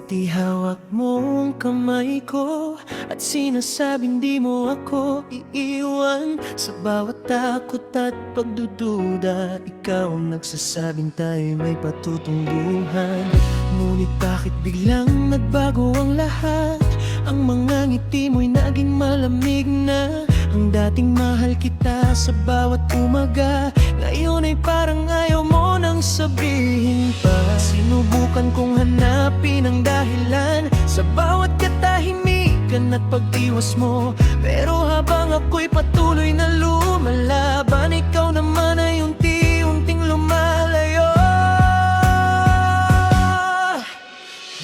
Pati hawak mo ang kamay ko at sinasabing di mo ako iiwan. Sa bawat takot at pagdududa, ikaw ang nagsasabing tayo may patutunguhan. Ngunit bakit biglang nagbago ang lahat? Ang mga ngiti mo'y naging malamig na. Ang dating mahal kita sa bawat umaga, ngayon ay parang ayaw mo nang sabihin pa. Sinubukan kong hanapin ang dahilan sa bawat katahimikan at pag-iwas mo, pero habang ako'y patuloy na lumalaban, ikaw naman ay unti-unting lumalayo.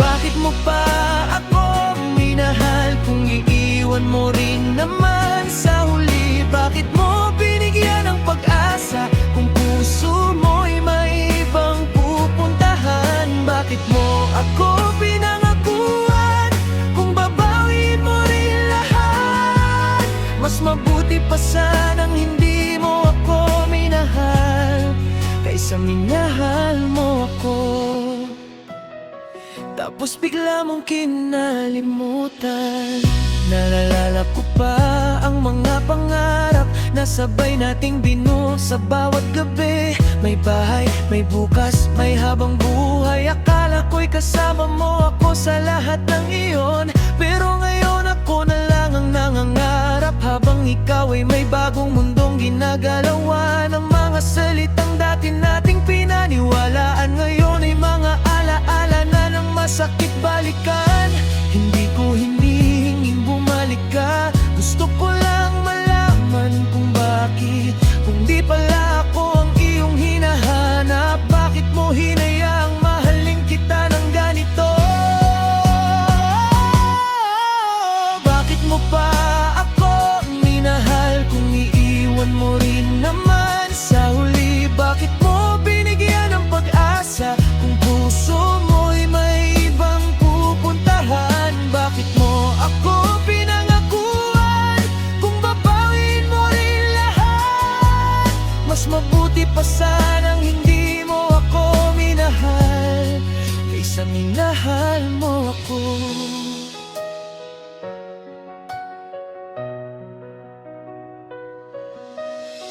Bakit mo pa ako minahal kung iiwan mo rin naman sa huli? Bakit mo binigyan ng pag-asa kung puso mo'y may ibang pupuntahan? Bakit mo ako pinangakuan kung babawiin mo rin lahat? Mas mabuti pa sanang hindi mo ako minahal kaysa minahal mo ako. Tapos bigla mong kinalimutan. Naalala ko pa ang mga pangarap na sabay nating binuo sa bawat gabi. May bahay, may bukas, may habang buhay. Akala ko'y kasama mo ako sa lahat ng iyon, pero ngayon ako na lang ang nangangarap, habang ikaw ay may bagong mundong ginagalawan. Ang mga salitang dati nating pinaniwalaan, ngayon ay mga alaala na ng masakit balikan. Hindi ko hinihinging bumalik ka, gusto ko lang malaman kung bakit. Kung di pala ako ang iyong hinahanap, bakit mo hinayaang mahalin kita ng ganito? Bakit mo pa ako minahal kung iiwan mo rin naman sa huli? Bakit mo binigyan ng pag-asa kung puso mo'y may ibang pupuntahan? Bakit mo ako pinangakuan kung babawiin mo rin lahat? Mas mabuti pa sanang hindi mo ako minahal kaysa minahal mo ako.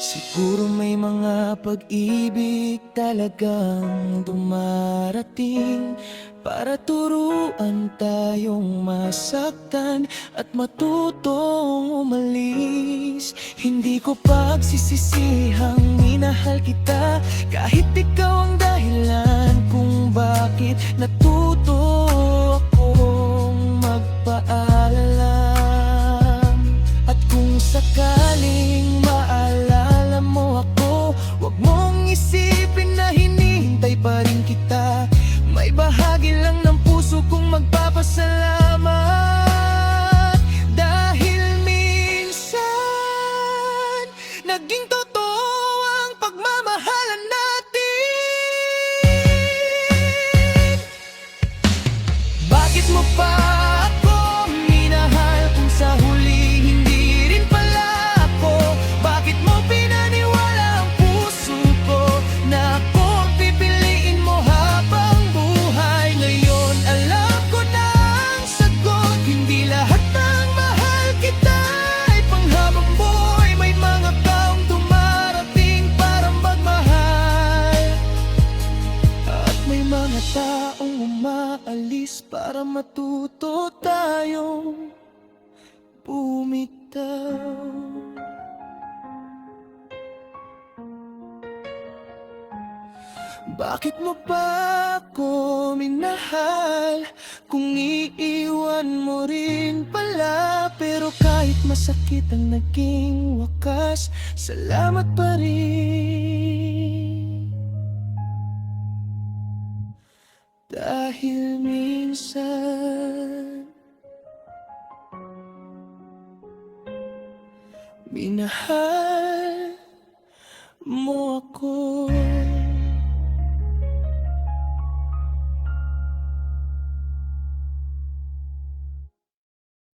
Siguro may mga pag-ibig talagang dumarating para turuan tayong masaktan at matutong umalis. Hindi ko pagsisisihang minahal kita, kahit ikaw ang dahilan kung bakit natuto akong magpaalam. At kung sakaling maalala mo ako, huwag mong isipin na hinihintay pa rin kita. May bahagi lang ng puso kong magpapasalamat, dahil minsan naging totoo ang pagmamahalan natin. Bakit mo pa ako minahal kung sa huli hindi rin pala ako? Bakit mo pinaniwala ang puso ko na ako ang pipiliin mo habang buhay? Ngayon alam ko na ang sagot, hindi lahat ng mahal kita ay panghabang buhay. May mga taong dumarating para magmahal, at may mga taong umaalis para matuto tayong bumitaw. Bakit mo pa ako minahal kung iiwan mo rin pala? Pero kahit masakit ang naging wakas, salamat pa rin. Dahil minsan minahal mo ako.